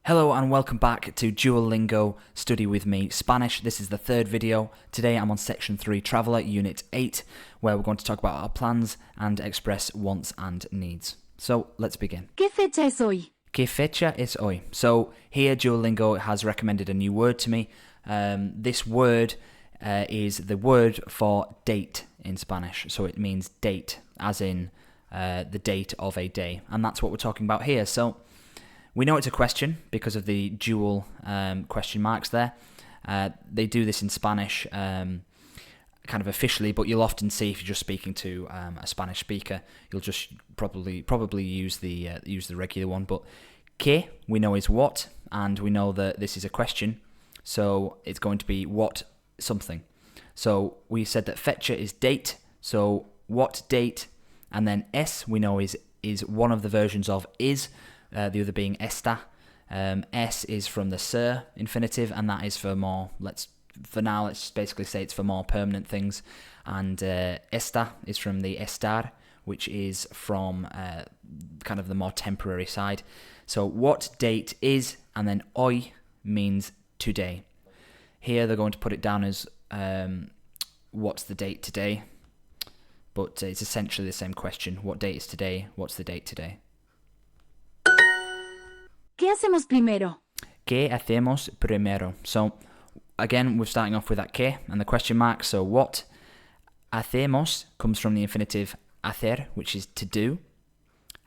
Hello and welcome back to Duolingo Study With Me Spanish. This is the third video. Today I'm on Section 3 Traveller, Unit 8, where we're going to talk about our plans and express wants and needs. So let's begin. ¿Qué fecha es hoy? ¿Qué fecha es hoy? So here Duolingo has recommended a new word to me. This word is the word for date in Spanish. So it means date, as in the date of a day. And that's what we're talking about here. So we know it's a question because of the dual question marks there. They do this in Spanish kind of officially, but you'll often see if you're just speaking to a Spanish speaker, you'll just probably use the regular one. But que, we know is what, and we know that this is a question, so it's going to be what something. So we said that fecha is date, so what date, and then es we know is one of the versions of is. The other being esta. Es is from the ser infinitive, and that is for more, let's basically say it's for more permanent things. And esta is from the estar, which is from kind of the more temporary side. So what date is, and then hoy means today. Here they're going to put it down as what's the date today, but it's essentially the same question. What date is today? What's the date today? ¿Qué hacemos primero? ¿Qué hacemos primero? So, again, we're starting off with that que and the question mark. So, what hacemos comes from the infinitive hacer, which is to do.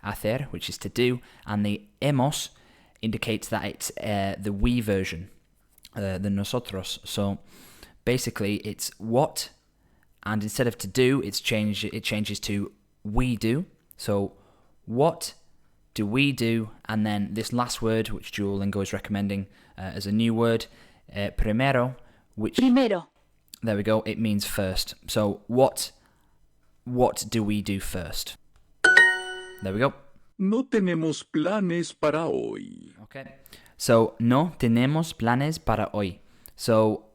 Hacer, which is to do. And the hemos indicates that it's the we version, the nosotros. So, basically, it's what, and instead of to do, it changes to we do. So, what do we do? And then this last word, which Duolingo is recommending as a new word, primero, which Primero. There we go. It means first. So what do we do first? There we go. No tenemos planes para hoy. Okay. So no tenemos planes para hoy. So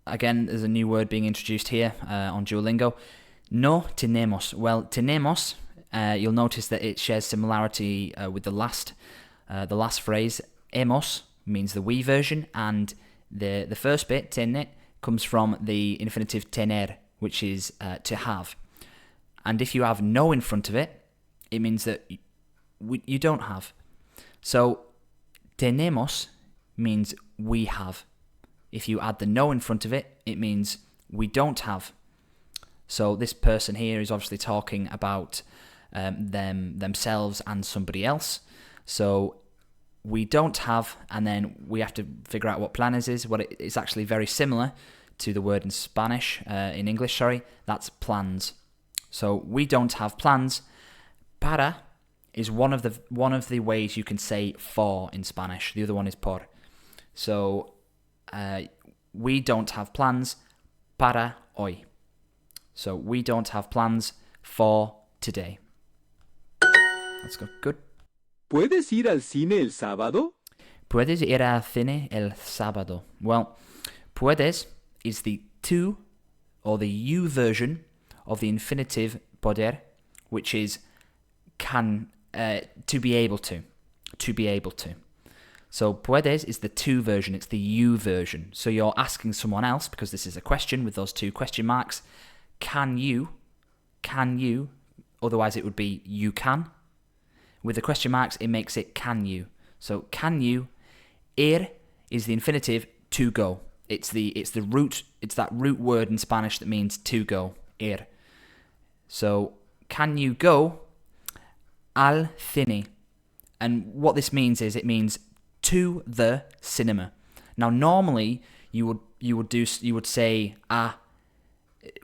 again, there's a new word being introduced here on Duolingo. No tenemos. Well, tenemos. You'll notice that it shares similarity with the last phrase. Hemos means the we version, and the first bit, tener, comes from the infinitive tener, which is to have. And if you have no in front of it, it means that you don't have. So tenemos means we have. If you add the no in front of it, it means we don't have. So this person here is obviously talking about themselves and somebody else. So we don't have, and then we have to figure out what planes is. Well, it's actually very similar to the word in Spanish, in English, sorry. That's plans. So we don't have plans. Para is one of the ways you can say for in Spanish. The other one is por. So we don't have plans para hoy. So we don't have plans for today. Let's go. Good. ¿Puedes ir al cine el sábado? ¿Puedes ir al cine el sábado? Well, puedes is the to or the you version of the infinitive poder, which is can, to be able to. To be able to. So puedes is the to version, it's the you version. So you're asking someone else, because this is a question with those two question marks, can you, otherwise it would be you can. With the question marks, it makes it can you. So can you? Ir is the infinitive to go. It's that root word in Spanish that means to go. Ir. So can you go al cine? And what this means is it means to the cinema. Now normally you would say a.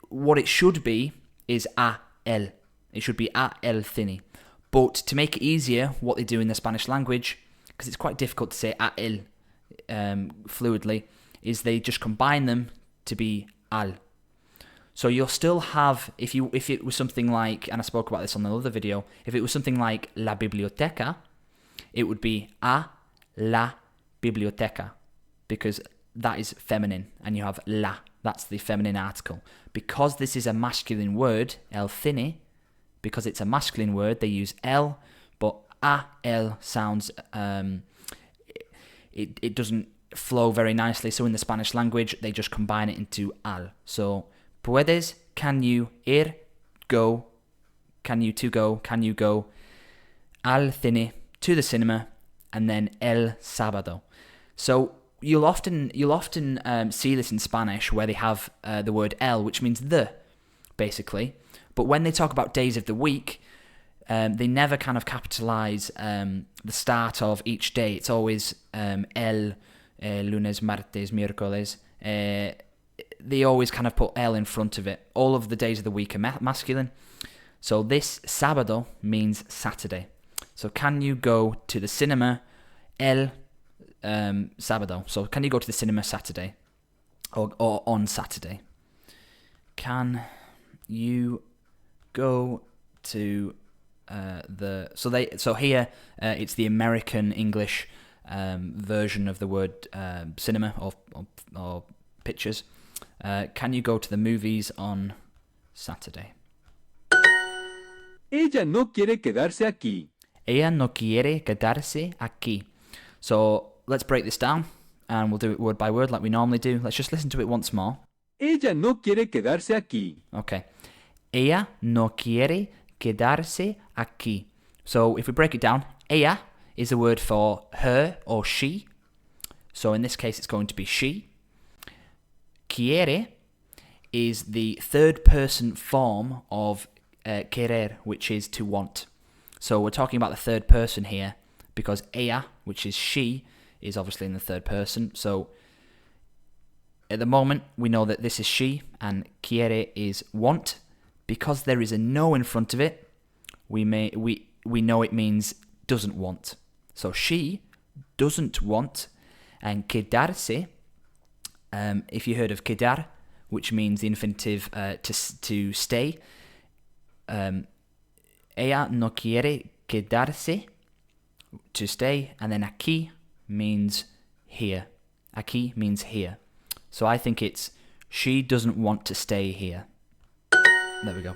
What it should be is a el. It should be a el cine. But to make it easier, what they do in the Spanish language, because it's quite difficult to say a el fluidly, is they just combine them to be al. So you'll still have, if it was something like, and I spoke about this on the other video, if it was something like la biblioteca, it would be a la biblioteca, because that is feminine, and you have la, that's the feminine article. Because this is a masculine word, el cine, because it's a masculine word, they use el, but a el sounds it doesn't flow very nicely. So in the Spanish language, they just combine it into al. So puedes, can you, ir, go, can you to go, can you go, al cine, to the cinema, and then el sábado. So you'll often see this in Spanish where they have the word el, which means the, basically. But when they talk about days of the week, they never kind of capitalize the start of each day. It's always el, lunes, martes, miércoles. They always kind of put el in front of it. All of the days of the week are masculine. So this sábado means Saturday. So can you go to the cinema el sábado? So can you go to the cinema Saturday or on Saturday? Can you go to so here it's the American English version of the word cinema or pictures. Can you go to the movies on Saturday? Ella no quiere quedarse aquí. Ella no quiere quedarse aquí. So let's break this down and we'll do it word by word like we normally do. Let's just listen to it once more. Ella no quiere quedarse aquí. Okay. Ella no quiere quedarse aquí. So if we break it down, ella is a word for her or she. So in this case, it's going to be she. Quiere is the third person form of querer, which is to want. So we're talking about the third person here because ella, which is she, is obviously in the third person. So at the moment, we know that this is she and quiere is want. Because there is a no in front of it, we know it means doesn't want. So she doesn't want, and quedarse, if you heard of quedar, which means the infinitive to stay, ella no quiere quedarse, to stay, and then aquí means here. Aquí means here. So I think it's she doesn't want to stay here. There we go.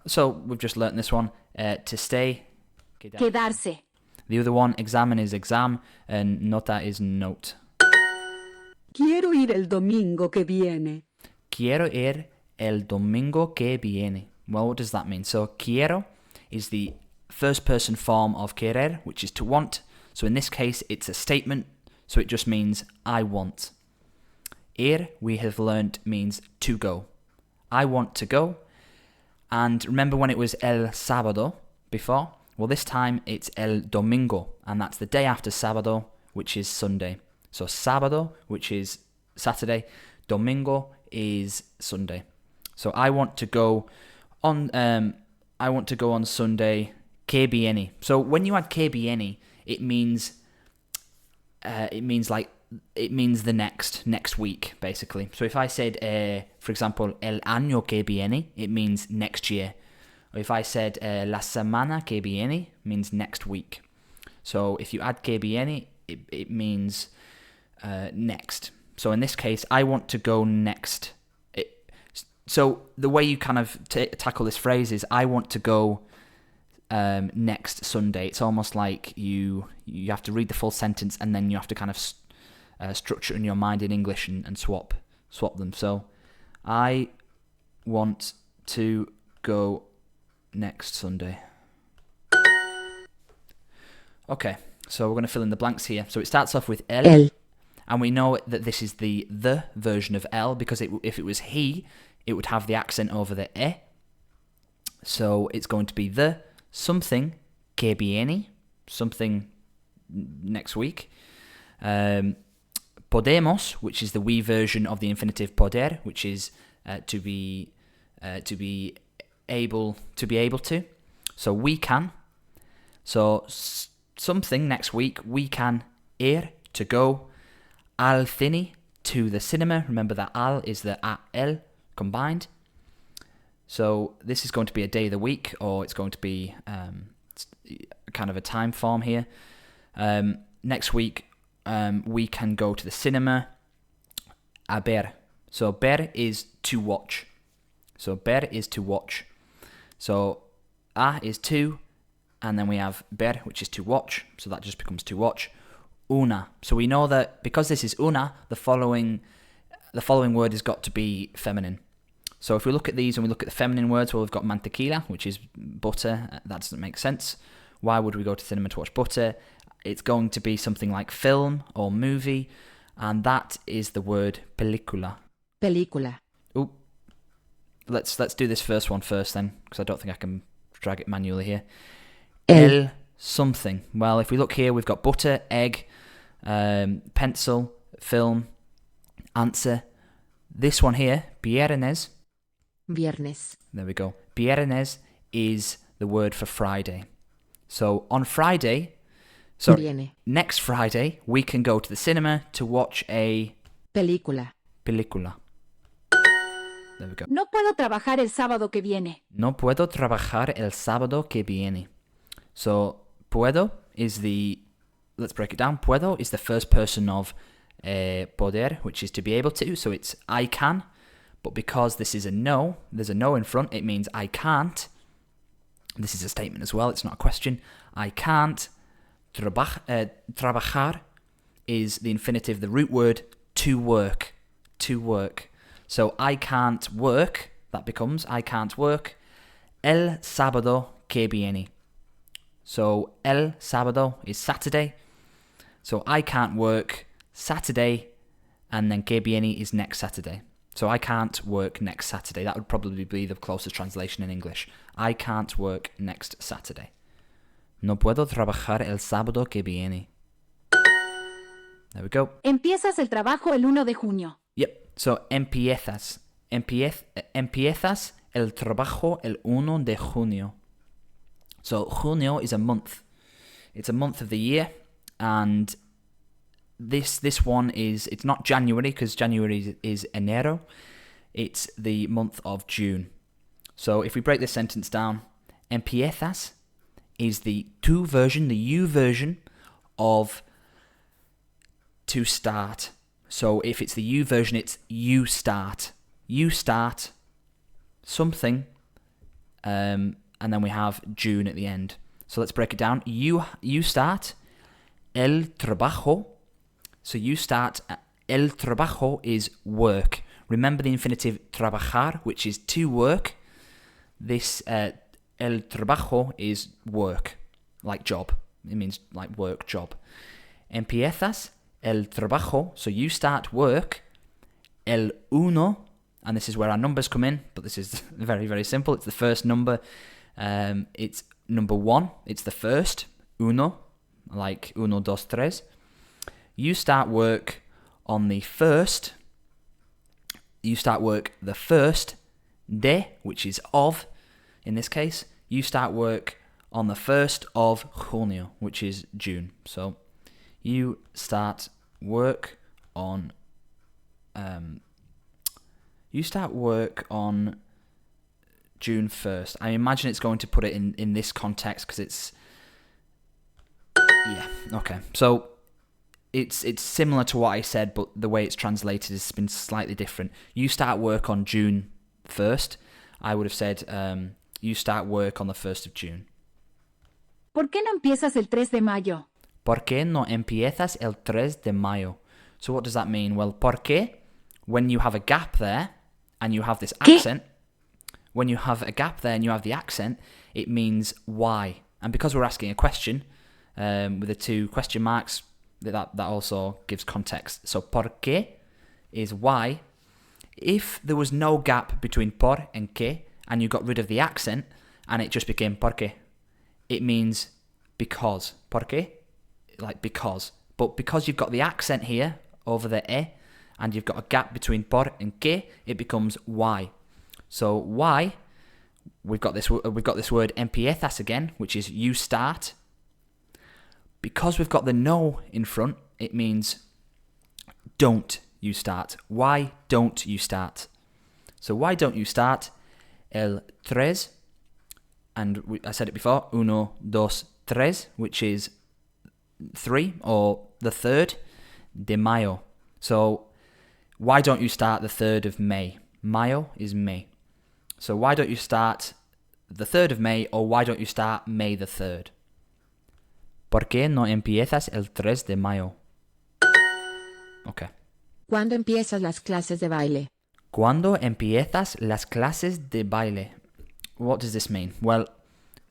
So we've just learnt this one. To stay. Quedarse. The other one, examen is exam, and nota is note. Quiero ir el domingo que viene. Quiero ir el domingo que viene. Well, what does that mean? So quiero is the first person form of querer, which is to want. So in this case, it's a statement. So it just means I want. Ir, we have learnt, means to go. I want to go. And remember when it was el sábado before? Well, this time it's el domingo, and that's the day after sábado, which is Sunday. So sábado, which is Saturday, domingo is Sunday. So I want to go on. I want to go on Sunday. Que viene. So when you add que viene, it means the next week, basically. So if I said, for example, el año que viene, it means next year. Or if I said la semana que viene, means next week. So if you add que viene, it means next. So in this case, I want to go next. So the way you kind of tackle this phrase is, I want to go next Sunday. It's almost like you have to read the full sentence and then you have to kind of structure it in your mind in English and swap them. So I want to go next Sunday. Okay, so we're going to fill in the blanks here. So it starts off with el. And we know that this is the version of el, because if it was he, it would have the accent over the e. So it's going to be the something que viene, something next week. Podemos, which is the we version of the infinitive poder, which is to be able to. So we can. So something next week, we can ir, to go. Al cine, to the cinema. Remember that al is the el combined. So this is going to be a day of the week, or it's going to be kind of a time form here. Next week, we can go to the cinema. A ver. So ver is to watch. So ver is to watch. So a is to, and then we have ver, which is to watch. So that just becomes to watch. una. So we know that because this is una, the following word has got to be feminine. So if we look at these and we look at the feminine words, well, we've got mantequilla, which is butter. That doesn't make sense. Why would we go to cinema to watch butter? It's going to be something like film or movie, and that is the word película. Película. Ooh. Let's do this first one first then, because I don't think I can drag it manually here. El something. Well, if we look here, we've got butter, egg, pencil, film, answer. This one here, viernes. Viernes. There we go. Viernes is the word for Friday. So on Friday, next Friday, we can go to the cinema to watch a película. There we go. No puedo trabajar el sábado que viene. No puedo trabajar el sábado que viene. So puedo is let's break it down. Puedo is the first person of poder, which is to be able to. So it's I can. But because this is there's a no in front, it means I can't. This is a statement as well, it's not a question. I can't. Trabajar is the infinitive, the root word, to work. To work. So I can't work, that becomes I can't work el sábado que viene. So el sábado is Saturday. So I can't work Saturday, and then que viene is next Saturday. So I can't work next Saturday. That would probably be the closest translation in English. I can't work next Saturday. No puedo trabajar el sábado que viene. There we go. Empiezas el trabajo el 1 de junio. Yep. So empiezas. Empiezas el trabajo el 1 de junio. So junio is a month. It's a month of the year, and this one it's not January, because January is enero. It's the month of June. So if we break this sentence down, empiezas is the you version of to start. So if it's the you version, it's you start. You start something, and then we have June at the end. So let's break it down. You start el trabajo. So you start, el trabajo is work. Remember the infinitive trabajar, which is to work. This el trabajo is work, like job. It means like work, job. Empiezas el trabajo, so you start work. El uno, and this is where our numbers come in, but this is very, very simple. It's the first number. It's number 1. It's the first. Uno, like uno, dos, tres. You start work on the first. You start work the first de, which is of, in this case. You start work on the 1st of junio, which is June. So you start work on June 1st. I imagine it's going to put it in this context because it's okay. So it's similar to what I said, but the way it's translated has been slightly different. You start work on June 1st. I would have said you start work on the 1st of June. ¿Por qué no empiezas el 3 de mayo? ¿Por qué no empiezas el 3 de mayo? So what does that mean? Well, ¿por qué? When you have a gap there and you have this accent, when you have a gap there and you have the accent, it means why. And because we're asking a question with the 2 question marks, that also gives context. So por qué is why. If there was no gap between por and que, and you got rid of the accent and it just became por qué, it means because. ¿Por qué? Like because. But because you've got the accent here over the e, and you've got a gap between por and que, it becomes why. So why? We've got this word empiezas again, which is you start. Because we've got the no in front, it means don't you start. Why don't you start? So why don't you start el tres? And I said it before, uno, dos, tres, which is 3 or the 3rd de mayo. So why don't you start the 3rd of May? Mayo is May. So why don't you start the 3rd of May, or why don't you start May the 3rd? ¿Por qué no empiezas el 3 de mayo? Okay. ¿Cuándo empiezas las clases de baile? ¿Cuándo empiezas las clases de baile? What does this mean? Well,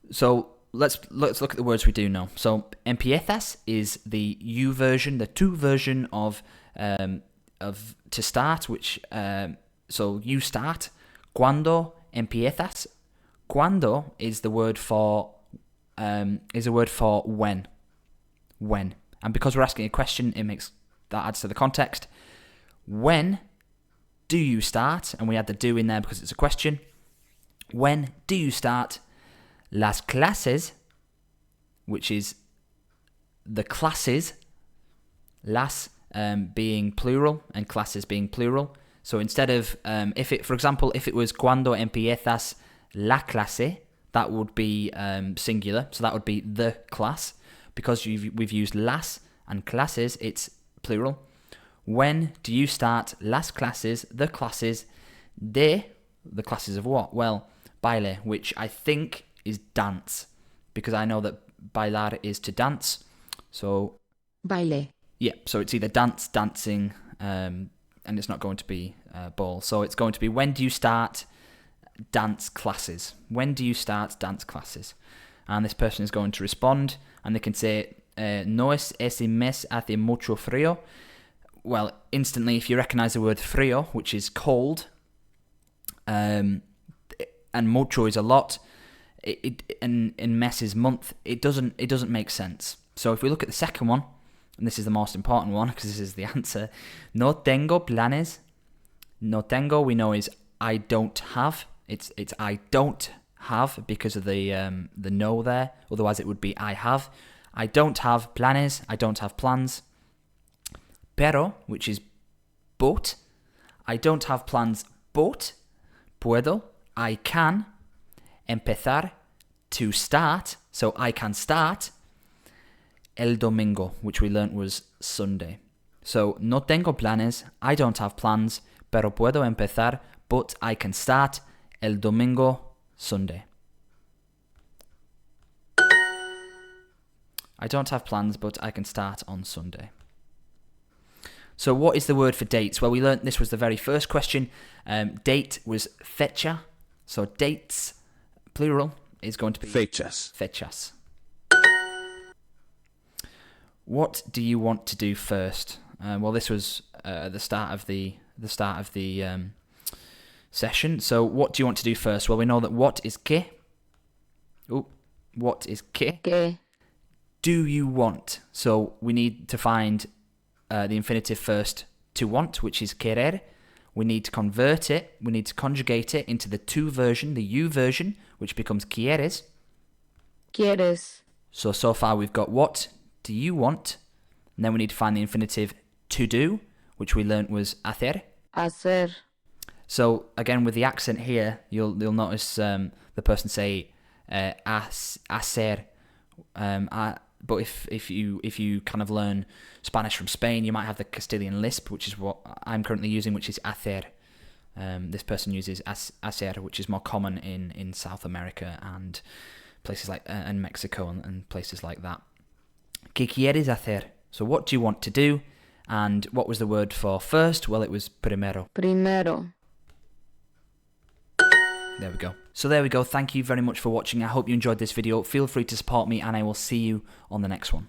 so let's look at the words we do know. So empiezas is the you version, the to version of to start, which so you start. ¿Cuándo empiezas? ¿Cuándo is the word for when. When. And because we're asking a question, that adds to the context. When do you start? And we add the do in there because it's a question. When do you start las clases, which is the classes, las being plural and classes being plural. So instead of, if it was cuando empiezas la clase, that would be singular. So that would be the class. Because we've used las and clases, it's plural. When do you start las clases, the classes, the classes of what? Well, baile, which I think is dance. Because I know that bailar is to dance. So Baile. yeah, so it's either dance, dancing, and it's not going to be ball. So it's going to be when do you start dance classes? When do you start dance classes? And this person is going to respond, and they can say, no es ese mes hace mucho frío. Well, instantly, if you recognize the word frío, which is cold, and mucho is a lot, and mes is month, it doesn't make sense. So if we look at the second one, and this is the most important one because this is the answer, no tengo planes. No tengo we know is I don't have. It's I don't have because of the no there. Otherwise it would be I have. I don't have planes. I don't have plans. Pero, which is but. I don't have plans, but puedo. I can empezar to start. So I can start el domingo, which we learnt was Sunday. So no tengo planes. I don't have plans. Pero puedo empezar, but I can start el domingo, Sunday. I don't have plans, but I can start on Sunday. So what is the word for dates? Well, we learnt this was the very first question. Date was fecha. So dates, plural, is going to be Fechas. fechas. What do you want to do first? Well, this was the start of the session. So what do you want to do first? Well, we know that what is que. What is que? ¿Qué? Do you want? So we need to find the infinitive first to want, which is querer. We need to convert it. We need to conjugate it into the to version, the you version, which becomes quieres. ¿Quieres? So far we've got what do you want? And then we need to find the infinitive to do, which we learnt was hacer. Hacer. So again, with the accent here, you'll notice the person say hacer. But if you kind of learn Spanish from Spain, you might have the Castilian lisp, which is what I'm currently using, which is hacer. This person uses hacer, which is more common in South America and places like and Mexico and places like that. ¿Qué quieres hacer? So what do you want to do? And what was the word for first? Well, it was primero. Primero. There we go. So there we go. Thank you very much for watching. I hope you enjoyed this video. Feel free to support me and I will see you on the next one.